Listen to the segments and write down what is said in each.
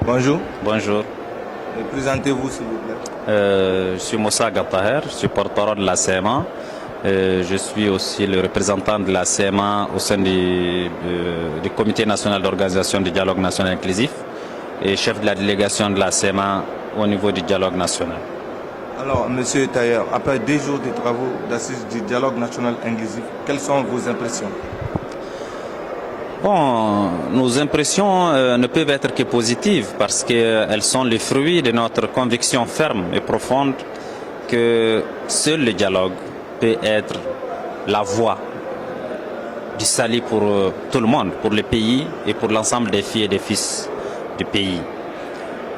Bonjour. Bonjour. Présentez-vous s'il vous plaît. Je suis Moussa Gattaher, je suis porte-parole de la CMA. Je suis aussi le représentant de la CMA au sein du Comité national d'organisation du dialogue national inclusif et chef de la délégation de la CMA au niveau du dialogue national. Alors, Monsieur Taher, après 2 jours de travaux d'assises du dialogue national inclusif, quelles sont vos impressions? Bon, nos impressions ne peuvent être que positives parce qu'elles sont les fruits de notre conviction ferme et profonde que seul le dialogue peut être la voie du salut pour tout le monde, pour le pays et pour l'ensemble des filles et des fils du pays.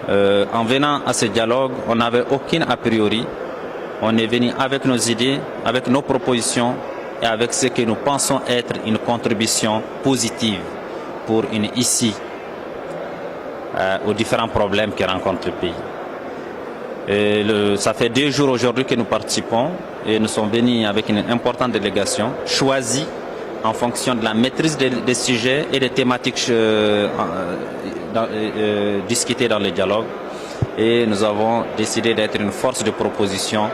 En venant à ce dialogue, on n'avait aucun a priori. On est venu avec nos idées, avec nos propositions et avec ce que nous pensons être une contribution positive pour une issue aux différents problèmes que rencontre le pays. Ça fait 2 jours aujourd'hui que nous participons et nous sommes venus avec une importante délégation choisie en fonction de la maîtrise des sujets et des thématiques discutées dans le dialogue. Et nous avons décidé d'être une force de proposition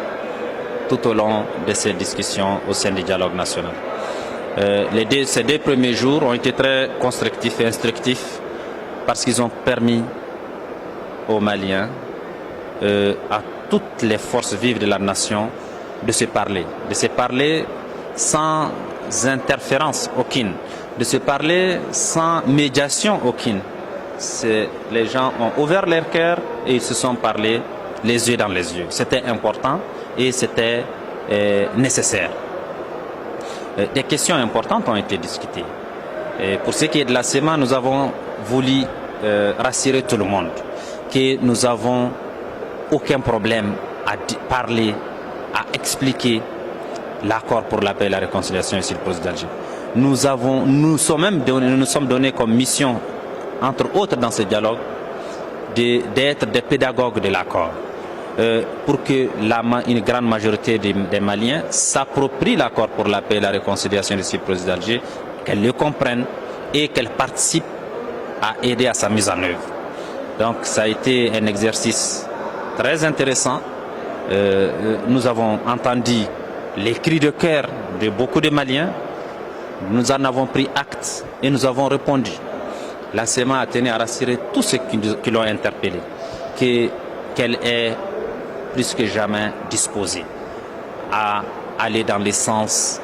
tout au long de ces discussions au sein du dialogue national. Ces 2 premiers jours ont été très constructifs et instructifs parce qu'ils ont permis aux Maliens, à toutes les forces vives de la nation, de se parler sans interférence aucune, de se parler sans médiation aucune. Les gens ont ouvert leur cœur et ils se sont parlé les yeux dans les yeux. C'était important et c'était nécessaire. Des questions importantes ont été discutées. Et pour ce qui est de la CMA, nous avons voulu rassurer tout le monde que nous avons aucun problème à parler, à expliquer l'accord pour la paix et la réconciliation ici le président d'Alger. Nous sommes donnés comme mission, entre autres dans ce dialogue, d'être des pédagogues de l'accord. Pour que une grande majorité des Maliens s'approprient l'accord pour la paix et la réconciliation ici le président d'Alger, qu'elles le comprennent et qu'elles participent à aider à sa mise en œuvre. Donc ça a été un exercice très intéressant. Nous avons entendu les cris de cœur de beaucoup de Maliens. Nous en avons pris acte et nous avons répondu. La CMA a tenu à rassurer tous ceux qui l'ont interpellé qu'elle est plus que jamais disposée à aller dans le sens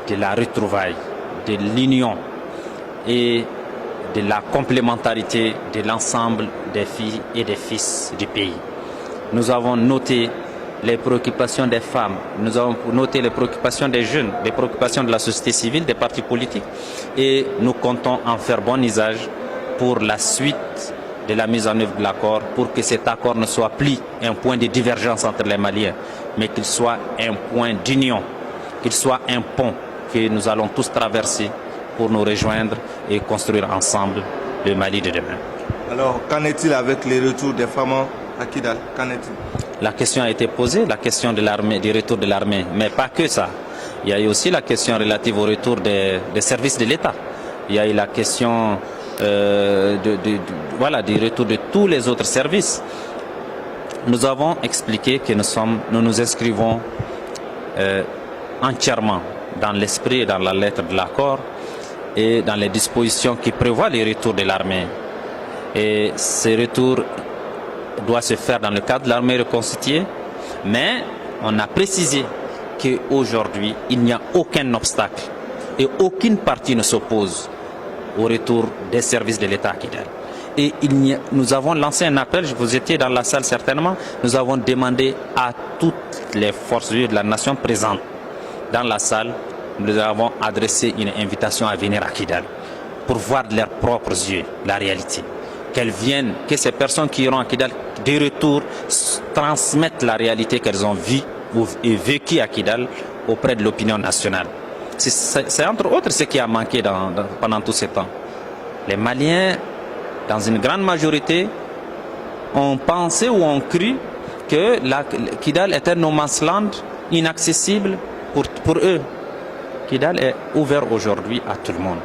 de la retrouvaille, de l'union et de la complémentarité de l'ensemble des filles et des fils du pays. Nous avons noté les préoccupations des femmes, nous avons noté les préoccupations des jeunes, les préoccupations de la société civile, des partis politiques et nous comptons en faire bon usage pour la suite de la mise en œuvre de l'accord, pour que cet accord ne soit plus un point de divergence entre les Maliens, mais qu'il soit un point d'union, qu'il soit un pont que nous allons tous traverser pour nous rejoindre et construire ensemble le Mali de demain. Alors, qu'en est-il avec les retours des femmes à Kidal? Qu'en est-il? La question a été posée, la question de l'armée, du retour de l'armée, mais pas que ça. Il y a eu aussi la question relative au retour des services de l'État. Il y a eu la question du retour de tous les autres services. Nous avons expliqué que nous nous inscrivons entièrement dans l'esprit et dans la lettre de l'accord et dans les dispositions qui prévoient le retour de l'armée. Et ce retour doit se faire dans le cadre de l'armée reconstituée, mais on a précisé qu'aujourd'hui, il n'y a aucun obstacle et aucune partie ne s'oppose au retour des services de l'État à Kidal. Et nous avons lancé un appel, vous étiez dans la salle certainement, nous avons demandé à toutes les forces vives de la nation présentes dans la salle, nous avons adressé une invitation à venir à Kidal pour voir de leurs propres yeux la réalité. Qu'elles viennent, que ces personnes qui iront à Kidal, de retour, transmettent la réalité qu'elles ont vue et vécue à Kidal auprès de l'opinion nationale. C'est entre autres ce qui a manqué pendant tout ce temps. Les Maliens, dans une grande majorité, ont pensé ou ont cru que Kidal était un no man's land inaccessible pour eux. Kidal est ouvert aujourd'hui à tout le monde.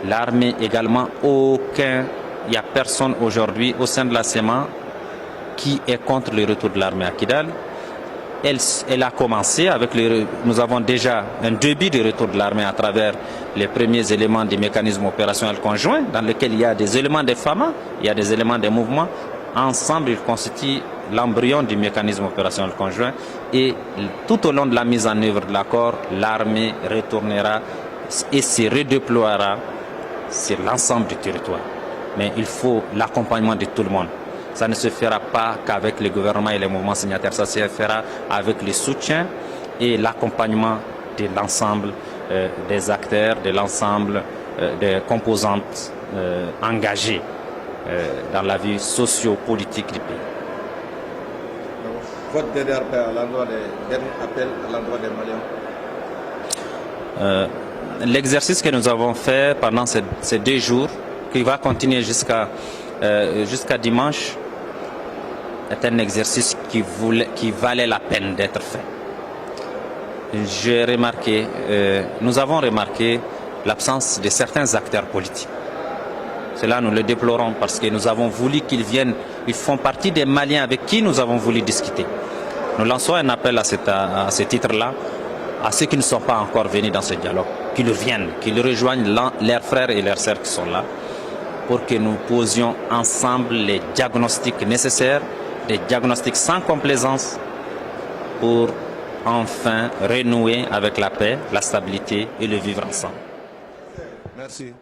L'armée également, aucun il n'y a personne aujourd'hui au sein de la CEMA qui est contre le retour de l'armée à Kidal. Elle a commencé avec nous avons déjà un début de retour de l'armée à travers les premiers éléments du mécanisme opérationnel conjoint, dans lequel il y a des éléments des FAMA, il y a des éléments des mouvements. Ensemble, ils constituent l'embryon du mécanisme opérationnel conjoint. Et tout au long de la mise en œuvre de l'accord, l'armée retournera et se redéploiera sur l'ensemble du territoire. Mais il faut l'accompagnement de tout le monde. Ça ne se fera pas qu'avec le gouvernement et les mouvements signataires, ça se fera avec le soutien et l'accompagnement de l'ensemble des acteurs, de l'ensemble des composantes engagées dans la vie socio-politique du pays. Votre dernier appel à l'endroit des Maliens? L'exercice que nous avons fait pendant ces 2 jours, qui va continuer jusqu'à dimanche, est un exercice qui valait la peine d'être fait. Nous avons remarqué l'absence de certains acteurs politiques. Cela, nous le déplorons parce que nous avons voulu qu'ils viennent, ils font partie des Maliens avec qui nous avons voulu discuter. Nous lançons un appel à ce titre-là, à ceux qui ne sont pas encore venus dans ce dialogue, qu'ils viennent, qu'ils rejoignent leurs frères et leurs sœurs qui sont là, pour que nous posions ensemble les diagnostics nécessaires, des diagnostics sans complaisance, pour enfin renouer avec la paix, la stabilité et le vivre ensemble. Merci.